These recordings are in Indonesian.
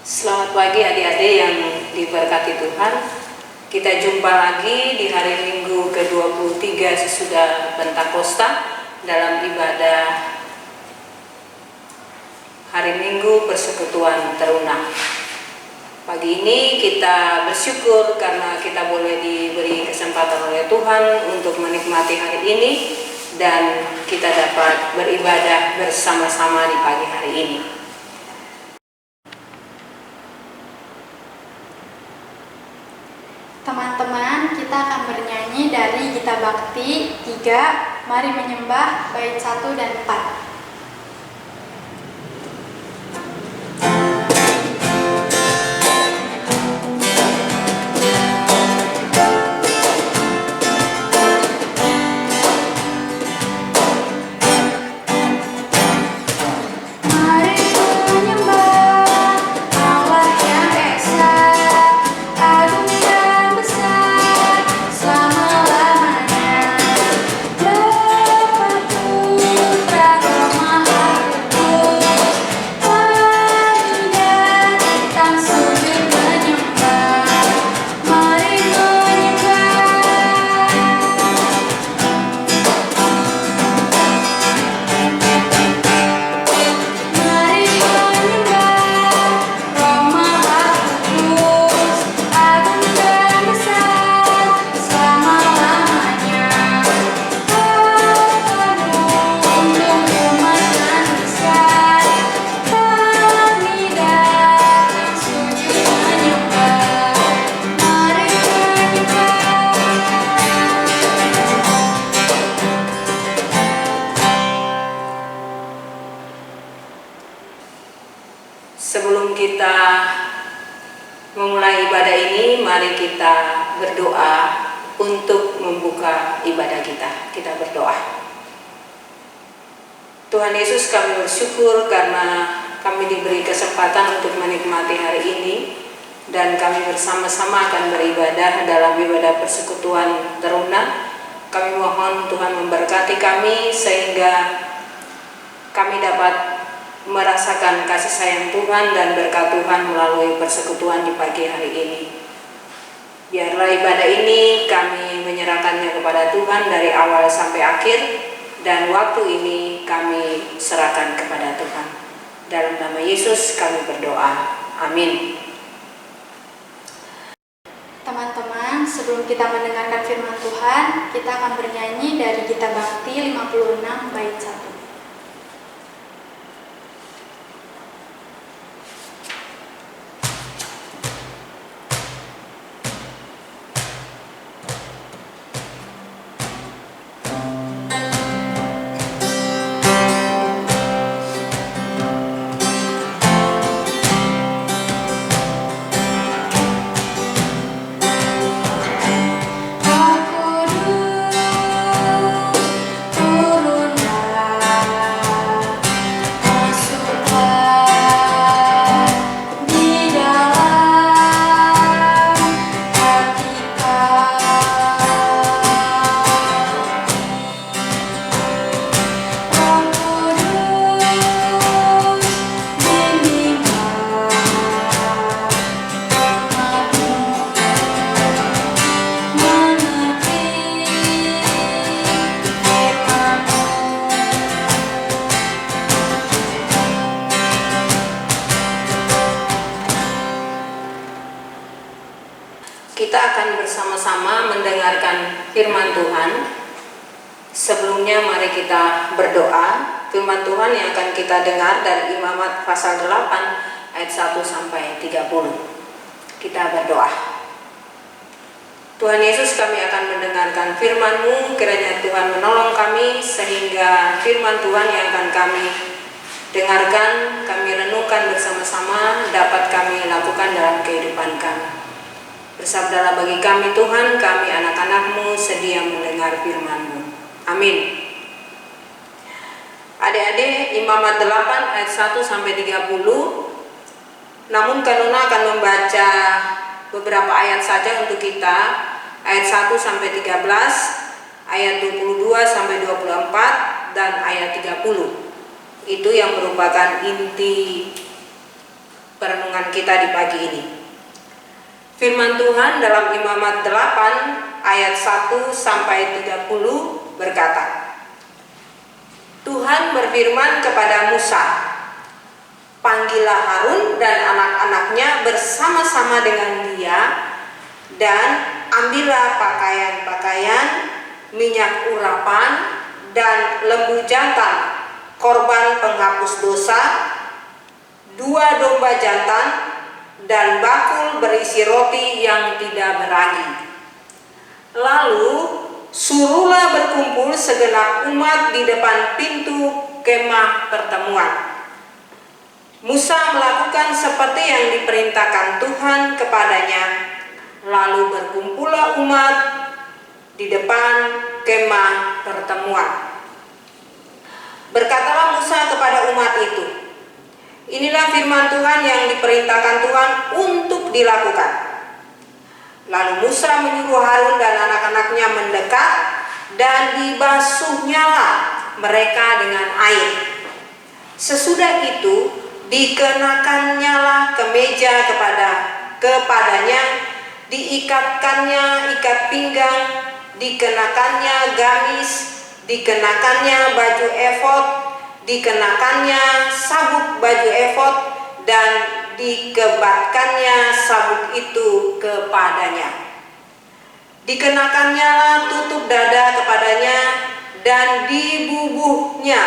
Selamat pagi adik-adik yang diberkati Tuhan. Kita jumpa lagi di hari Minggu ke-23 sesudah Pentakosta dalam ibadah hari Minggu Persekutuan Teruna. Pagi ini kita bersyukur karena kita boleh diberi kesempatan oleh Tuhan untuk menikmati hari ini dan kita dapat beribadah bersama-sama di pagi hari ini. Teman-teman, kita akan bernyanyi dari Gita Bakti 3, Mari Menyembah, bait 1 dan 4. Sebelum kita memulai ibadah ini, mari kita berdoa untuk membuka ibadah kita. Kita berdoa. Tuhan Yesus, kami bersyukur karena kami diberi kesempatan untuk menikmati hari ini dan kami bersama-sama akan beribadah dalam ibadah persekutuan teruna. Kami mohon Tuhan memberkati kami sehingga kami dapat merasakan kasih sayang Tuhan dan berkat Tuhan melalui persekutuan di pagi hari ini. Biarlah ibadah ini kami menyerahkannya kepada Tuhan dari awal sampai akhir, dan waktu ini kami serahkan kepada Tuhan. Dalam nama Yesus kami berdoa. Amin. Teman-teman, sebelum kita mendengarkan firman Tuhan, kita akan bernyanyi dari Gita Bakti 56 bait 1. Kita akan bersama-sama mendengarkan firman Tuhan. Sebelumnya mari kita berdoa. Firman Tuhan yang akan kita dengar dari Imamat pasal 8 ayat 1 sampai 30. Kita berdoa. Tuhan Yesus, kami akan mendengarkan firman-Mu. Kiranya Tuhan menolong kami sehingga firman Tuhan yang akan kami dengarkan, kami renungkan bersama-sama, dapat kami lakukan dalam kehidupan kami. Bersabdalah bagi kami Tuhan, kami anak-anak-Mu sedia mendengar firman-Mu. Amin. Adik-adik, Imamat 8 ayat 1 sampai 30. Namun Kanuna akan membaca beberapa ayat saja untuk kita. Ayat 1 sampai 13, ayat 22 sampai 24 dan ayat 30. Itu yang merupakan inti perenungan kita di pagi ini. Firman Tuhan dalam Imamat 8 ayat 1 sampai 30 berkata, Tuhan berfirman kepada Musa, panggillah Harun dan anak-anaknya bersama-sama dengan dia, dan ambillah pakaian-pakaian, minyak urapan, dan lembu jantan, korban penghapus dosa, 2 domba jantan, dan bakul berisi roti yang tidak beragi. Lalu suruhlah berkumpul segenap umat di depan pintu kemah pertemuan. Musa melakukan seperti yang diperintahkan Tuhan kepadanya. Lalu berkumpullah umat di depan kemah pertemuan. Berkatalah Musa kepada umat itu, inilah firman Tuhan yang diperintahkan Tuhan untuk dilakukan. Lalu Musa menyuruh Harun dan anak-anaknya mendekat, dan dibasuhnyalah mereka dengan air. Sesudah itu dikenakannyalah kemeja kepadanya, diikatkannya ikat pinggang, dikenakannya gamis, dikenakannya baju efod, dikenakannya sabuk baju efod, dan dikebatkannya sabuk itu kepadanya. Dikenakannya tutup dada kepadanya, dan dibubuhnya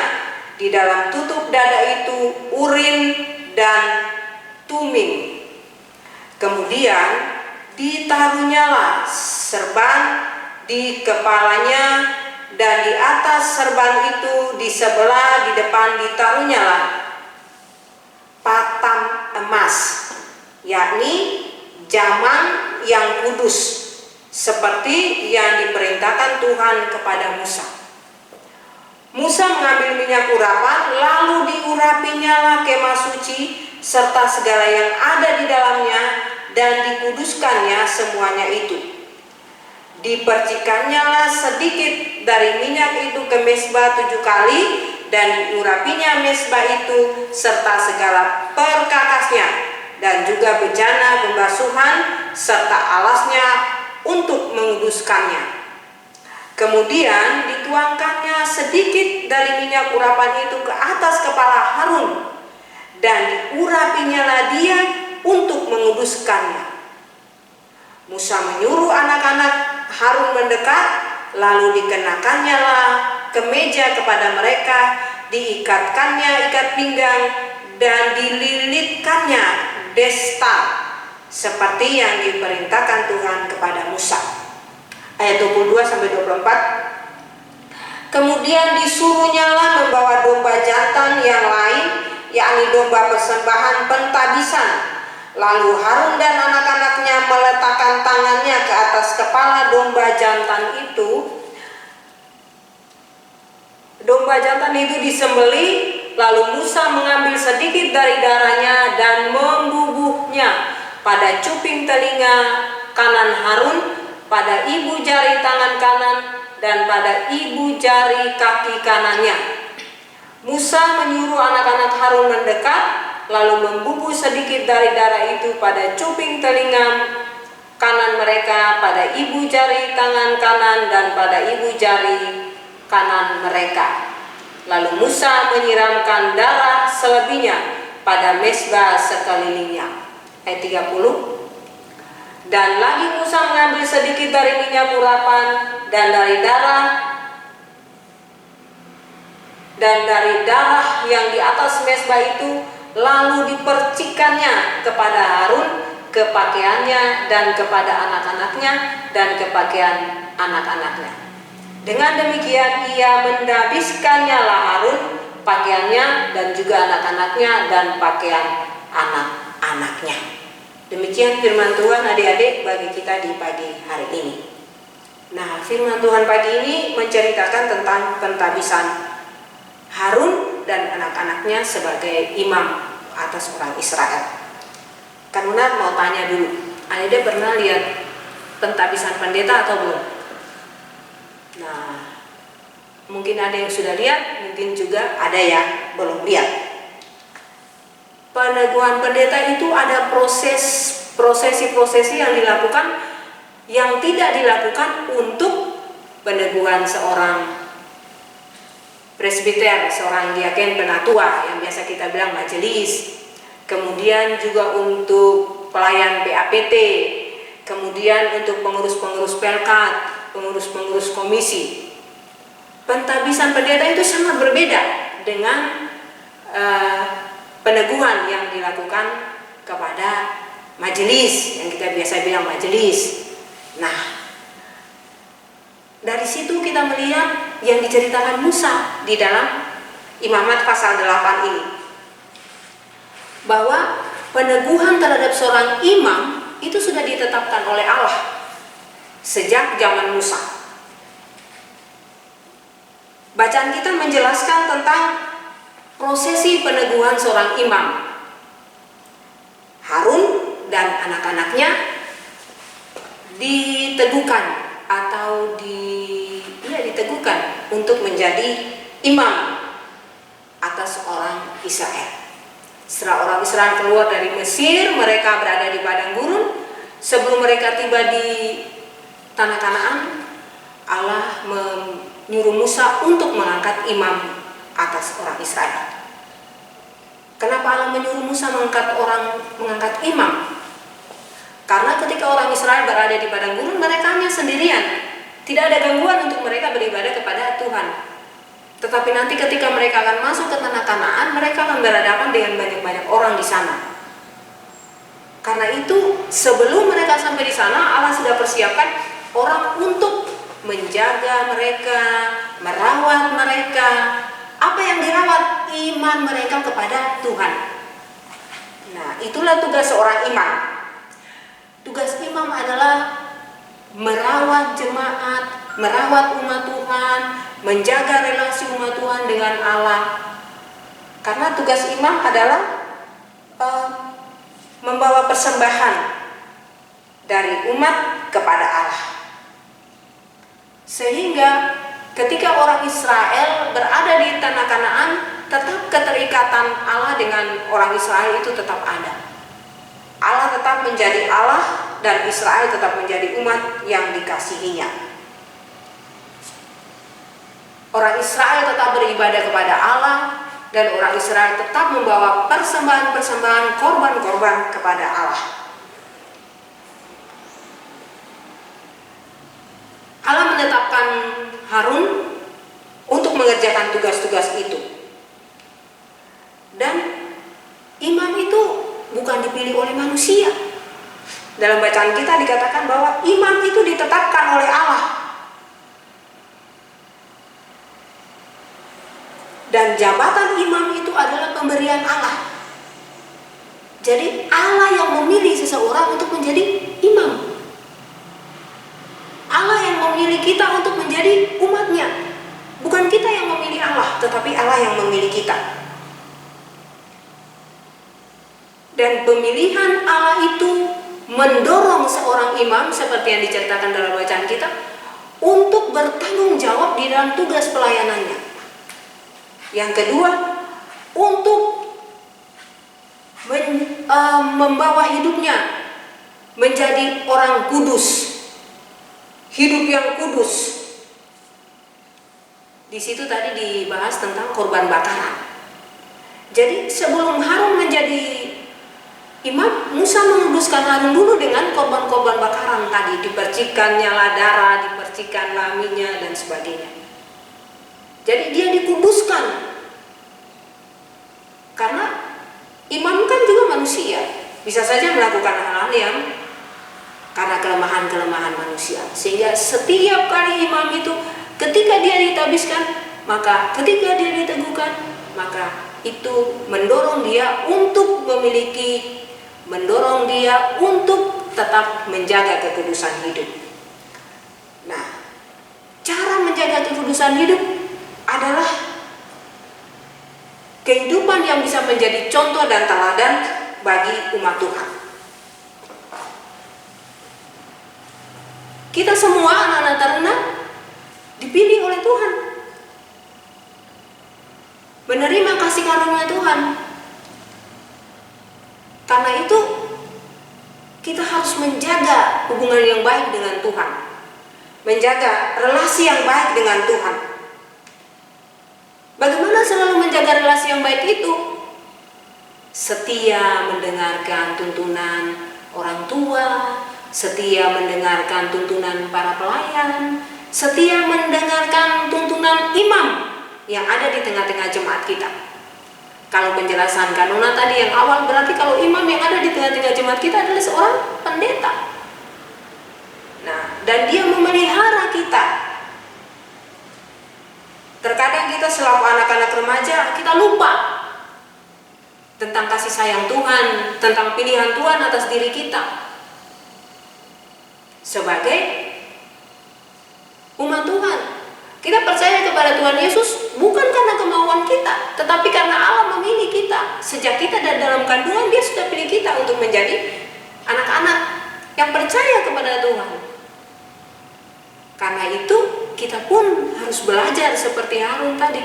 di dalam tutup dada itu Urim dan Tumim. Kemudian ditaruhnyalah serban di kepalanya, dan di atas serban itu di sebelah di depan ditaruhnyalah patam emas, yakni jamang yang kudus, seperti yang diperintahkan Tuhan kepada Musa. Musa mengambil minyak urapan, lalu diurapinya kemah suci serta segala yang ada di dalamnya, dan dikuduskannya semuanya itu. Dipercikannya sedikit dari minyak itu ke mezbah 7 kali, dan diurapinya mezbah itu serta segala perkakasnya, dan juga bejana pembasuhan serta alasnya untuk menguduskannya. Kemudian dituangkannya sedikit dari minyak urapan itu ke atas kepala Harun, dan diurapinya dia untuk menguduskannya. Musa menyuruh anak-anak Harun mendekat, lalu dikenakannya kemeja kepada mereka, diikatkannya ikat pinggang, dan dililitkannya desta, seperti yang diperintahkan Tuhan kepada Musa. Ayat 22-24. Kemudian disuruhnyalah membawa domba jantan yang lain, yakni domba persembahan pentabisan. Lalu Harun dan anak-anaknya meletakkan tangannya ke atas kepala domba jantan itu. Domba jantan itu disembelih, lalu Musa mengambil sedikit dari darahnya dan membubuhnya pada cuping telinga kanan Harun, pada ibu jari tangan kanan, dan pada ibu jari kaki kanannya. Musa menyuruh anak-anak Harun mendekat, lalu membubuh sedikit dari darah itu pada cuping telinga kanan mereka, pada ibu jari tangan kanan, dan pada ibu jari kanan mereka. Lalu Musa menyiramkan darah selebihnya pada mezbah sekelilingnya. Ayat 30. Dan lagi Musa mengambil sedikit dari minyak urapan dan dari darah yang di atas mezbah itu, lalu dipercikannya kepada Harun, ke pakaiannya, dan kepada anak-anaknya, dan ke pakaian anak-anaknya. Dengan demikian ia mendabiskannya Harun, pakaiannya, dan juga anak-anaknya, dan pakaian anak-anaknya. Demikian firman Tuhan adik-adik bagi kita di pagi hari ini. Nah, firman Tuhan pagi ini menceritakan tentang pentabisan Harun dan anak-anaknya sebagai imam atas orang Israel. Karena mau tanya dulu, adik pernah lihat pentabisan pendeta atau belum? Nah, mungkin ada yang sudah lihat, mungkin juga ada yang belum lihat. peneguhan pendeta itu ada prosesi-prosesi yang dilakukan yang tidak dilakukan untuk peneguhan seorang presbiter, seorang diaken penatua yang biasa kita bilang majelis. Kemudian juga untuk pelayan PAPT, kemudian untuk pengurus-pengurus pelkat, pengurus-pengurus komisi. Pentabisan pendeta itu sangat berbeda dengan peneguhan yang dilakukan kepada majelis, yang kita biasa bilang majelis. Nah, dari situ kita melihat yang diceritakan Musa di dalam Imamat pasal 8 ini, bahwa peneguhan terhadap seorang imam itu sudah ditetapkan oleh Allah sejak zaman Musa. Bacaan kita menjelaskan tentang prosesi peneguhan seorang imam. Harun dan anak-anaknya diteguhkan atau diteguhkan untuk menjadi imam atas orang Israel. Setelah orang Israel keluar dari Mesir, mereka berada di padang gurun. Sebelum mereka tiba di tanah Kanaan, Allah menyuruh Musa untuk mengangkat imam atas orang Israel. Kenapa Allah menyuruh Musa mengangkat imam? Karena ketika orang Israel berada di padang gurun, mereka hanya sendirian. Tidak ada gangguan untuk mereka beribadah kepada Tuhan. Tetapi nanti ketika mereka akan masuk ke tanah Kanaan, mereka akan berhadapan dengan banyak-banyak orang di sana. Karena itu, sebelum mereka sampai di sana, Allah sudah persiapkan orang untuk menjaga mereka, merawat mereka. Apa yang dirawat? Iman mereka kepada Tuhan. Nah, itulah tugas seorang imam. Tugas imam adalah merawat jemaat, merawat umat Tuhan, menjaga relasi umat Tuhan dengan Allah. Karena tugas imam adalah membawa persembahan dari umat kepada Allah. Sehingga ketika orang Israel berada di tanah Kanaan, tetap keterikatan Allah dengan orang Israel itu tetap ada. Allah tetap menjadi Allah dan Israel tetap menjadi umat yang dikasihinya. Orang Israel tetap beribadah kepada Allah dan orang Israel tetap membawa persembahan-persembahan, korban-korban kepada Allah. Allah menetapkan Harun untuk mengerjakan tugas-tugas itu. Dan imam itu bukan dipilih oleh manusia. Dalam bacaan kita dikatakan bahwa imam itu ditetapkan oleh Allah. Dan jabatan imam itu adalah pemberian Allah. Jadi Allah yang memilih seseorang untuk menjadi imam. Allah yang memilih kita untuk menjadi umatnya. Bukan kita yang memilih Allah, tetapi Allah yang memilih kita. Dan pemilihan Allah itu mendorong seorang imam, seperti yang diceritakan dalam bacaan kita, untuk bertanggung jawab di dalam tugas pelayanannya. Yang kedua, untuk membawa hidupnya menjadi orang kudus, hidup yang kudus. Di situ tadi dibahas tentang korban bakaran. Jadi sebelum Harun menjadi imam, Musa menguduskan Harun dulu dengan korban-korban bakaran tadi, dipercikannya lah darah, dipercikan laminya dan sebagainya. Jadi dia dikuduskan. Karena imam kan juga manusia, bisa saja melakukan hal-hal yang karena kelemahan-kelemahan manusia. Sehingga setiap kali imam itu ketika dia ditabiskan, maka ketika dia diteguhkan, maka itu mendorong dia untuk mendorong dia untuk tetap menjaga kekudusan hidup. Nah, cara menjaga kekudusan hidup adalah kehidupan yang bisa menjadi contoh dan teladan bagi umat Tuhan. Kita semua anak-anak taruna dipilih oleh Tuhan, menerima kasih karunia Tuhan. Karena itu kita harus menjaga hubungan yang baik dengan Tuhan, menjaga relasi yang baik dengan Tuhan. Bagaimana selalu menjaga relasi yang baik itu? Setia mendengarkan tuntunan orang tua, setia mendengarkan tuntunan para pelayan, setia mendengarkan tuntunan imam yang ada di tengah-tengah jemaat kita. Kalau penjelasan Kanuna tadi yang awal, berarti kalau imam yang ada di tengah-tengah jemaat kita adalah seorang pendeta. Nah, dan dia memelihara kita. Terkadang kita selaku anak-anak remaja, kita lupa tentang kasih sayang Tuhan, tentang pilihan Tuhan atas diri kita sebagai umat Tuhan. Kita percaya kepada Tuhan Yesus bukan karena kemauan kita, tetapi karena Allah memilih kita. Sejak kita dalam kandungan, Dia sudah pilih kita untuk menjadi anak-anak yang percaya kepada Tuhan. Karena itu kita pun harus belajar seperti Harun tadi,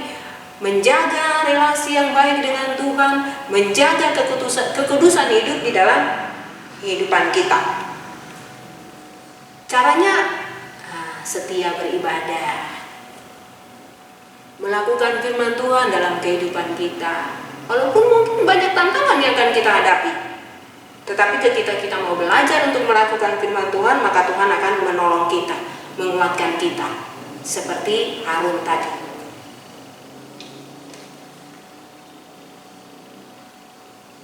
menjaga relasi yang baik dengan Tuhan, menjaga kekudusan hidup di dalam kehidupan kita. Caranya setia beribadah, melakukan firman Tuhan dalam kehidupan kita. Walaupun mungkin banyak tantangan yang akan kita hadapi, tetapi ketika kita mau belajar untuk melakukan firman Tuhan, maka Tuhan akan menolong kita, menguatkan kita, seperti Harun tadi.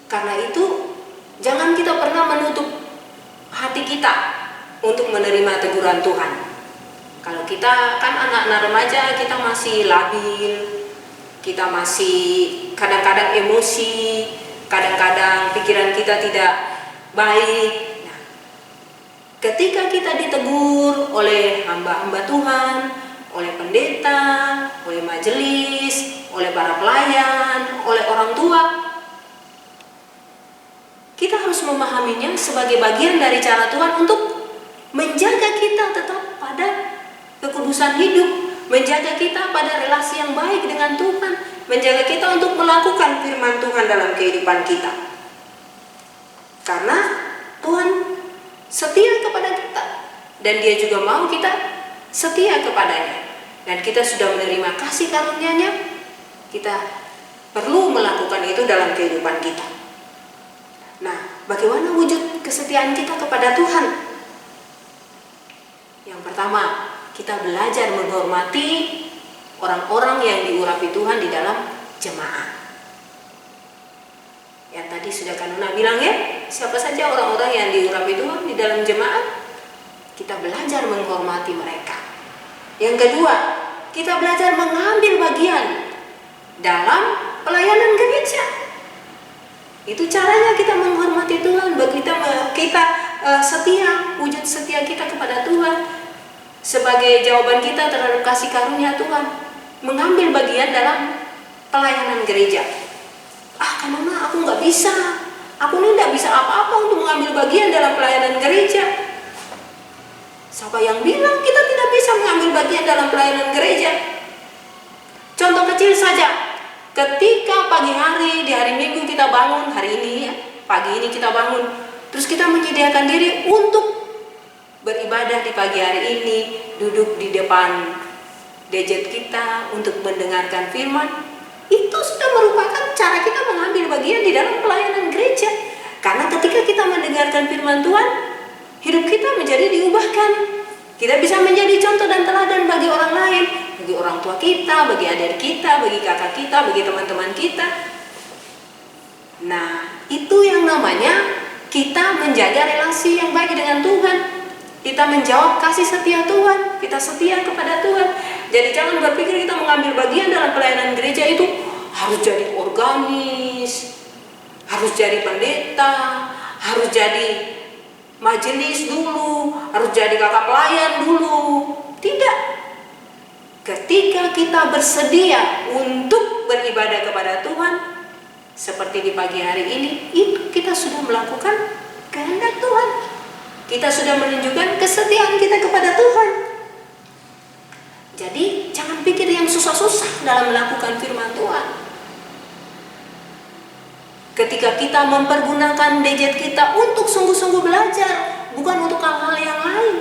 Karena itu, jangan kita pernah menutup hati kita untuk menerima teguran Tuhan. Kalau kita kan anak-anak remaja, kita masih labil, kita masih kadang-kadang emosi, kadang-kadang pikiran kita tidak baik. Nah, ketika kita ditegur oleh hamba-hamba Tuhan, oleh pendeta, oleh majelis, oleh para pelayan, oleh orang tua, kita harus memahaminya sebagai bagian dari cara Tuhan untuk menjaga kita tetap pada kekudusan hidup, menjaga kita pada relasi yang baik dengan Tuhan, menjaga kita untuk melakukan firman Tuhan dalam kehidupan kita. Karena Tuhan setia kepada kita, dan Dia juga mau kita setia kepadanya. Dan kita sudah menerima kasih karunia-Nya, kita perlu melakukan itu dalam kehidupan kita. Nah, bagaimana wujud kesetiaan kita kepada Tuhan? Yang pertama, kita belajar menghormati orang-orang yang diurapi Tuhan di dalam jemaat. Yang tadi sudah Kanuna bilang ya, siapa saja orang-orang yang diurapi Tuhan di dalam jemaat, kita belajar menghormati mereka. Yang kedua, kita belajar mengambil bagian dalam pelayanan gereja. Itu caranya kita menghormati Tuhan, kita setia, wujud setia kita kepada Tuhan sebagai jawaban kita terhadap kasih karunia Tuhan, mengambil bagian dalam pelayanan gereja. Kanona, aku nggak bisa, aku ini nggak bisa apa-apa untuk mengambil bagian dalam pelayanan gereja. Siapa yang bilang kita tidak bisa mengambil bagian dalam pelayanan gereja? Contoh kecil saja, ketika pagi hari, di hari Minggu kita bangun, hari ini ya, pagi ini kita bangun, terus kita menyediakan diri untuk beribadah di pagi hari ini, duduk di depan gadget kita untuk mendengarkan firman, itu sudah merupakan cara kita mengambil bagian di dalam pelayanan gereja. Karena ketika kita mendengarkan firman Tuhan, hidup kita menjadi diubahkan. Kita bisa menjadi contoh dan teladan bagi orang lain, bagi orang tua kita, bagi adik kita, bagi kakak kita, bagi teman-teman kita. Nah, itu yang namanya kita menjaga relasi yang baik dengan Tuhan. Kita menjawab kasih setia Tuhan, kita setia kepada Tuhan. Jadi jangan berpikir kita mengambil bagian dalam pelayanan gereja itu harus jadi organis, harus jadi pendeta, harus jadi majelis dulu, harus jadi kakak pelayan dulu. Tidak. Ketika kita bersedia untuk beribadah kepada Tuhan, seperti di pagi hari ini, itu kita sudah melakukan kehendak Tuhan. Kita sudah menunjukkan kesetiaan kita kepada Tuhan. Jadi jangan pikir yang susah-susah dalam melakukan firman Tuhan. Ketika kita mempergunakan gadget kita untuk sungguh-sungguh belajar, bukan untuk hal-hal yang lain,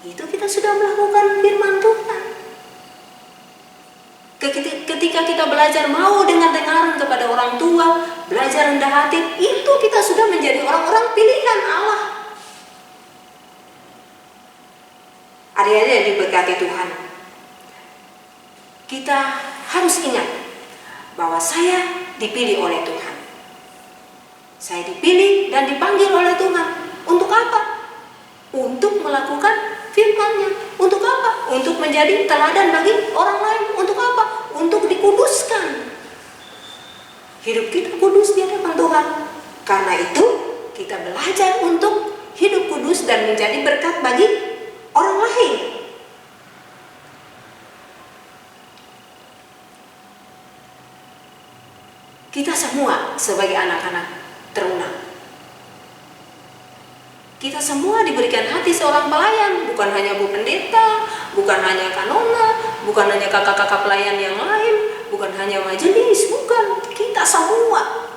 itu kita sudah melakukan firman Tuhan. Ketika kita belajar mau dengar-dengaran kepada orang tua, belajar rendah hati, itu kita sudah menjadi orang-orang pilihan Allah. Adik-adik yang diberkati Tuhan, kita harus ingat bahwa saya dipilih oleh Tuhan. Saya dipilih dan dipanggil oleh Tuhan. Untuk apa? Untuk melakukan firman-Nya. Untuk apa? Untuk menjadi teladan bagi orang lain. Untuk apa? Untuk dikuduskan. Hidup kita kudus di hadapan Tuhan. Karena itu kita belajar untuk hidup kudus dan menjadi berkat bagi orang lain. Kita semua sebagai anak-anak teruna, kita semua diberikan hati seorang pelayan, bukan hanya Bu Pendeta, bukan hanya Kanona, bukan hanya kakak-kakak pelayan yang lain, bukan hanya majelis, bukan, kita semua.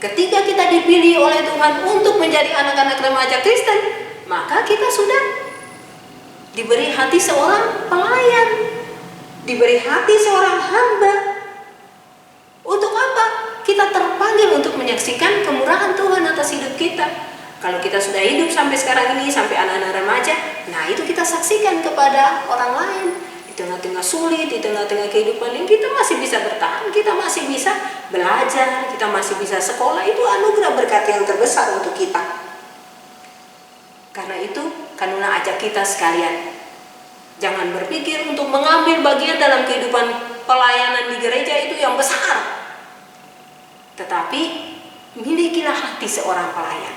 Ketika kita dipilih oleh Tuhan untuk menjadi anak-anak remaja Kristen, maka kita sudah diberi hati seorang pelayan, diberi hati seorang hamba. Untuk apa? Kita terpanggil untuk menyaksikan kemurahan Tuhan atas hidup kita. Kalau kita sudah hidup sampai sekarang ini, sampai anak-anak remaja, nah itu kita saksikan kepada orang lain. Di tengah-tengah sulit, di tengah-tengah kehidupan ini, kita masih bisa bertahan, kita masih bisa belajar, kita masih bisa sekolah. Itu anugerah berkat yang terbesar untuk kita. Karena itu, Kanuna ajak kita sekalian, jangan berpikir untuk mengambil bagian dalam kehidupan pelayanan di gereja itu yang besar. Tetapi milikilah hati seorang pelayan,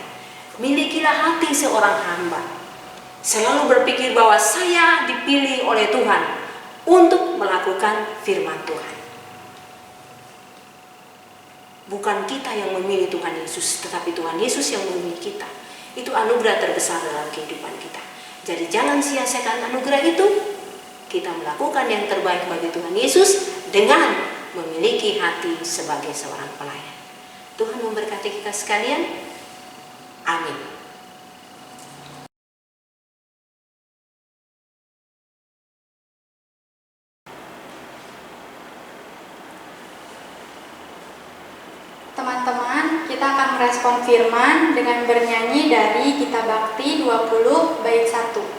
milikilah hati seorang hamba. Selalu berpikir bahwa saya dipilih oleh Tuhan untuk melakukan firman Tuhan. Bukan kita yang memilih Tuhan Yesus, tetapi Tuhan Yesus yang memilih kita. Itu anugerah terbesar dalam kehidupan kita. Jadi jangan sia-siakan anugerah itu. Kita melakukan yang terbaik bagi Tuhan Yesus dengan memiliki hati sebagai seorang pelayan. Tuhan memberkati kita sekalian. Amin. Teman-teman, kita akan merespon firman dengan bernyanyi dari Gita Bakti 20 bait 1.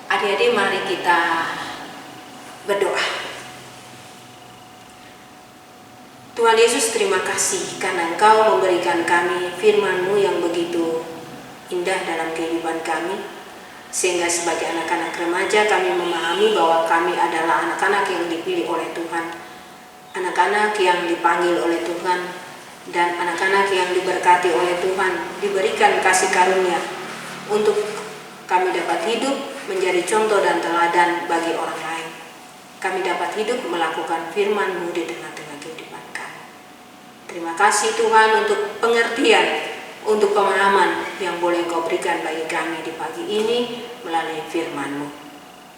Adik-adik, mari kita berdoa. Tuhan Yesus, terima kasih karena Engkau memberikan kami firman-Mu yang begitu indah dalam kehidupan kami, sehingga sebagai anak-anak remaja kami memahami bahwa kami adalah anak-anak yang dipilih oleh Tuhan, anak-anak yang dipanggil oleh Tuhan, dan anak-anak yang diberkati oleh Tuhan diberikan kasih karunia untuk kami dapat hidup menjadi contoh dan teladan bagi orang lain. Kami dapat hidup melakukan firman-Mu di tengah-tengah kehidupan kami. Terima kasih Tuhan untuk pengertian, untuk pemahaman yang boleh Engkau berikan bagi kami di pagi ini melalui firman-Mu.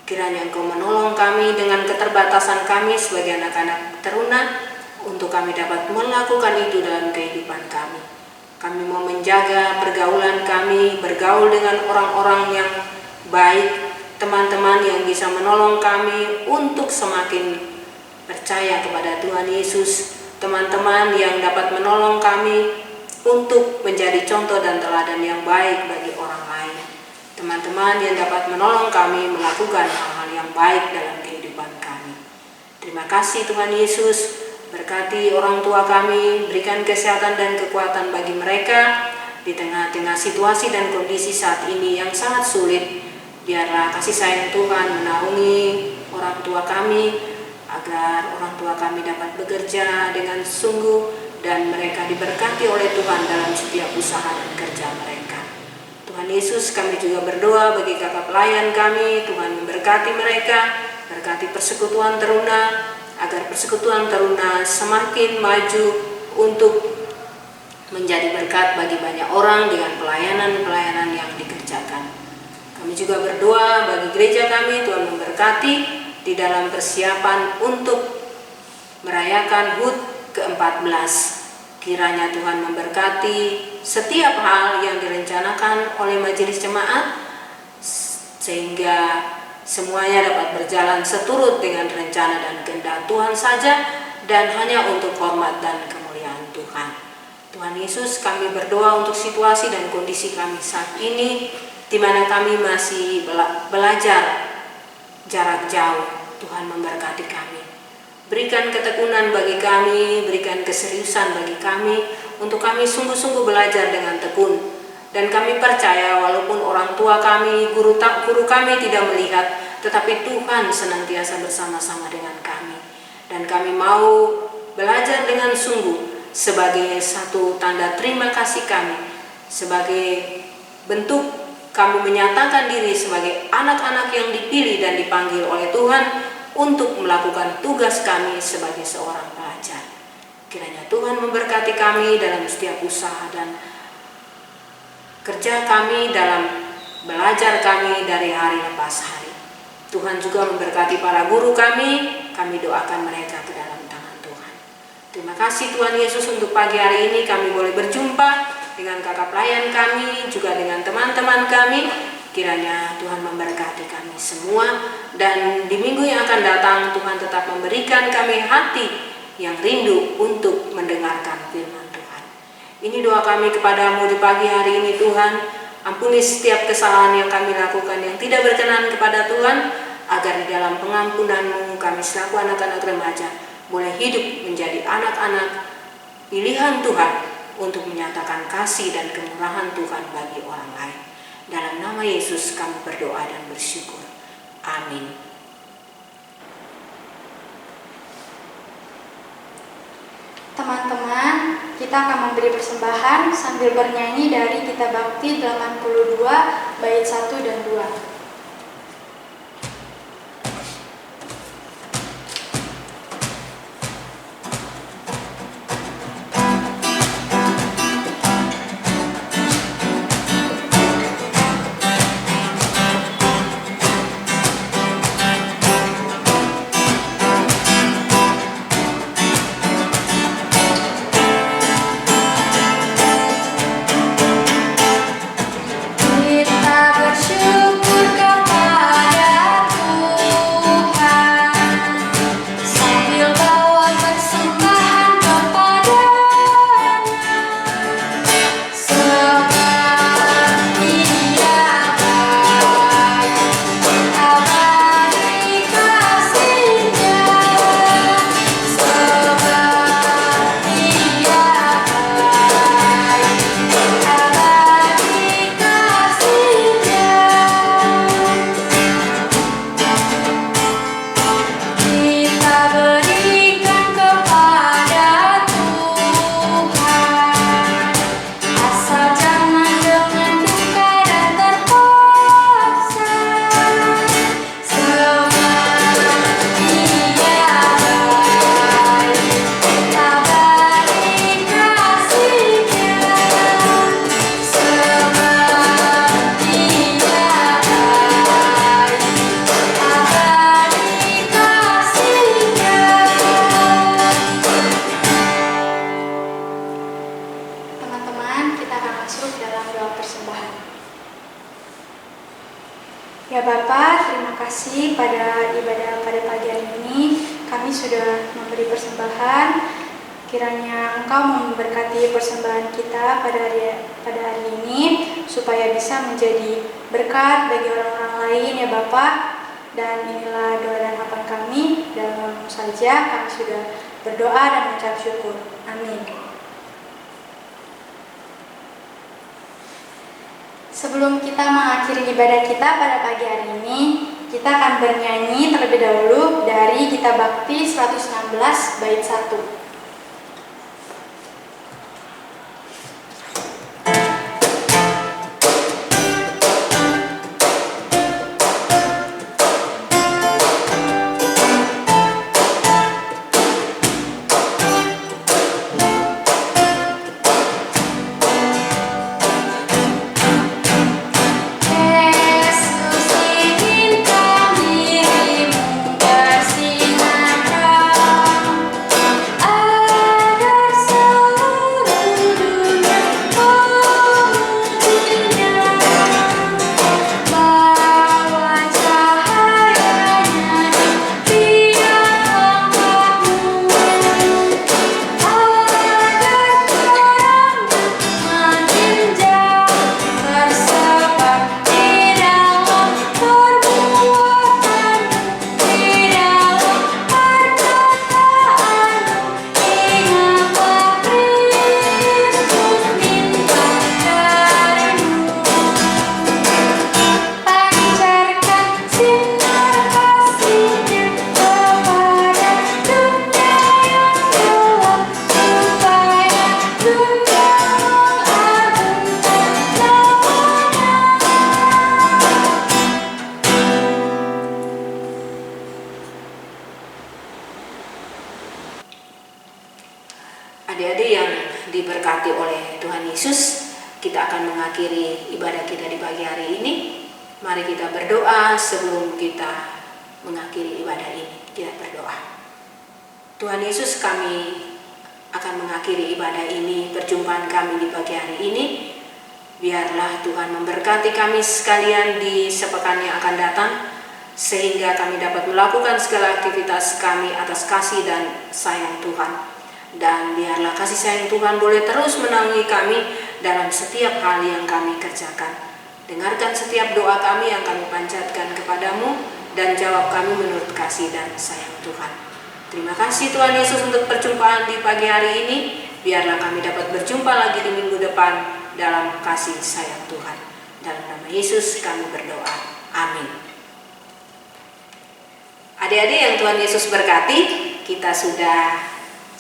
Kiranya Engkau menolong kami dengan keterbatasan kami sebagai anak-anak teruna untuk kami dapat melakukan itu dalam kehidupan kami. Kami mau menjaga pergaulan kami, bergaul dengan orang-orang yang baik, teman-teman yang bisa menolong kami untuk semakin percaya kepada Tuhan Yesus, teman-teman yang dapat menolong kami untuk menjadi contoh dan teladan yang baik bagi orang lain, teman-teman yang dapat menolong kami melakukan hal-hal yang baik dalam kehidupan kami. Terima kasih Tuhan Yesus. Berkati orang tua kami, berikan kesehatan dan kekuatan bagi mereka di tengah-tengah situasi dan kondisi saat ini yang sangat sulit. Biarlah kasih sayang Tuhan menaungi orang tua kami, agar orang tua kami dapat bekerja dengan sungguh dan mereka diberkati oleh Tuhan dalam setiap usaha dan kerja mereka. Tuhan Yesus, kami juga berdoa bagi kakak pelayan kami, Tuhan memberkati mereka, berkati persekutuan teruna, agar persekutuan teruna semakin maju untuk menjadi berkat bagi banyak orang dengan pelayanan-pelayanan yang dikerjakan. Kami juga berdoa bagi gereja kami, Tuhan memberkati di dalam persiapan untuk merayakan HUT ke-14. Kiranya Tuhan memberkati setiap hal yang direncanakan oleh majelis jemaat, sehingga semuanya dapat berjalan seturut dengan rencana dan kehendak Tuhan saja, dan hanya untuk hormat dan kemuliaan Tuhan. Tuhan Yesus, kami berdoa untuk situasi dan kondisi kami saat ini, di mana kami masih belajar jarak jauh. Tuhan memberkati kami. Berikan ketekunan bagi kami, berikan keseriusan bagi kami, untuk kami sungguh-sungguh belajar dengan tekun. Dan kami percaya walaupun orang tua kami, guru kami tidak melihat, tetapi Tuhan senantiasa bersama-sama dengan kami. Dan kami mau belajar dengan sungguh sebagai satu tanda terima kasih kami, sebagai bentuk kami menyatakan diri sebagai anak-anak yang dipilih dan dipanggil oleh Tuhan untuk melakukan tugas kami sebagai seorang pelajar. Kiranya Tuhan memberkati kami dalam setiap usaha dan kerja kami, dalam belajar kami dari hari lepas hari. Tuhan juga memberkati para guru kami doakan mereka ke dalam tangan Tuhan. Terima kasih Tuhan Yesus untuk pagi hari ini kami boleh berjumpa dengan kakak pelayan kami, juga dengan teman-teman kami. Kiranya Tuhan memberkati kami semua, dan di minggu yang akan datang Tuhan tetap memberikan kami hati yang rindu untuk mendengarkan firman Tuhan. Ini doa kami kepadamu di pagi hari ini Tuhan. Ampuni setiap kesalahan yang kami lakukan yang tidak berkenan kepada Tuhan, agar di dalam pengampunan-Mu kami selaku anak-anak remaja boleh hidup menjadi anak-anak pilihan Tuhan untuk menyatakan kasih dan kemurahan Tuhan bagi orang lain. Dalam nama Yesus kami berdoa dan bersyukur. Amin. Teman-teman, kita akan memberi persembahan sambil bernyanyi dari Gita Bakti 82 bait 1 dan 2. Kita bersyukur Ya Bapak, terima kasih pada ibadah pada pagi hari ini. Kami sudah memberi persembahan. Kiranya Engkau memberkati persembahan kita pada hari ini, supaya bisa menjadi berkat bagi orang-orang lain ya Bapak. Dan inilah doa dan harapan kami. Dalam saja kami sudah berdoa dan mengucap syukur. Amin. Sebelum kita mengakhiri ibadah kita pada pagi hari ini, kita akan bernyanyi terlebih dahulu dari Gita Bakti 116 bait 1. Adik-adik yang diberkati oleh Tuhan Yesus, kita akan mengakhiri ibadah kita di pagi hari ini. Mari kita berdoa sebelum kita mengakhiri ibadah ini. Kita berdoa. Tuhan Yesus, kami akan mengakhiri ibadah ini, perjumpaan kami di pagi hari ini. Biarlah Tuhan memberkati kami sekalian di sepekan yang akan datang, sehingga kami dapat melakukan segala aktivitas kami atas kasih dan sayang Tuhan. Dan biarlah kasih sayang Tuhan boleh terus menaungi kami dalam setiap hal yang kami kerjakan. Dengarkan setiap doa kami yang kami panjatkan kepadamu, dan jawab kami menurut kasih dan sayang Tuhan. Terima kasih Tuhan Yesus untuk perjumpaan di pagi hari ini. Biarlah kami dapat berjumpa lagi di minggu depan dalam kasih sayang Tuhan. Dalam nama Yesus kami berdoa. Amin. Adik-adik yang Tuhan Yesus berkati, kita sudah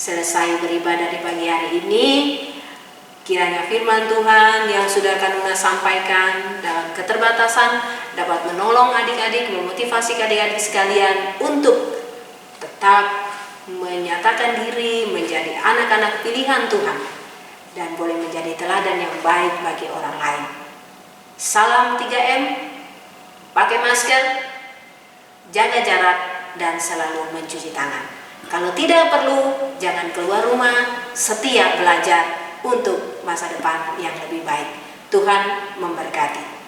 selesai beribadah di pagi hari ini. Kiranya firman Tuhan yang sudah akan Una sampaikan dalam keterbatasan dapat menolong adik-adik, memotivasi adik-adik sekalian untuk tetap menyatakan diri menjadi anak-anak pilihan Tuhan dan boleh menjadi teladan yang baik bagi orang lain. Salam 3M, pakai masker, jaga jarak, dan selalu mencuci tangan. Kalau tidak perlu, jangan keluar rumah, setia belajar untuk masa depan yang lebih baik. Tuhan memberkati.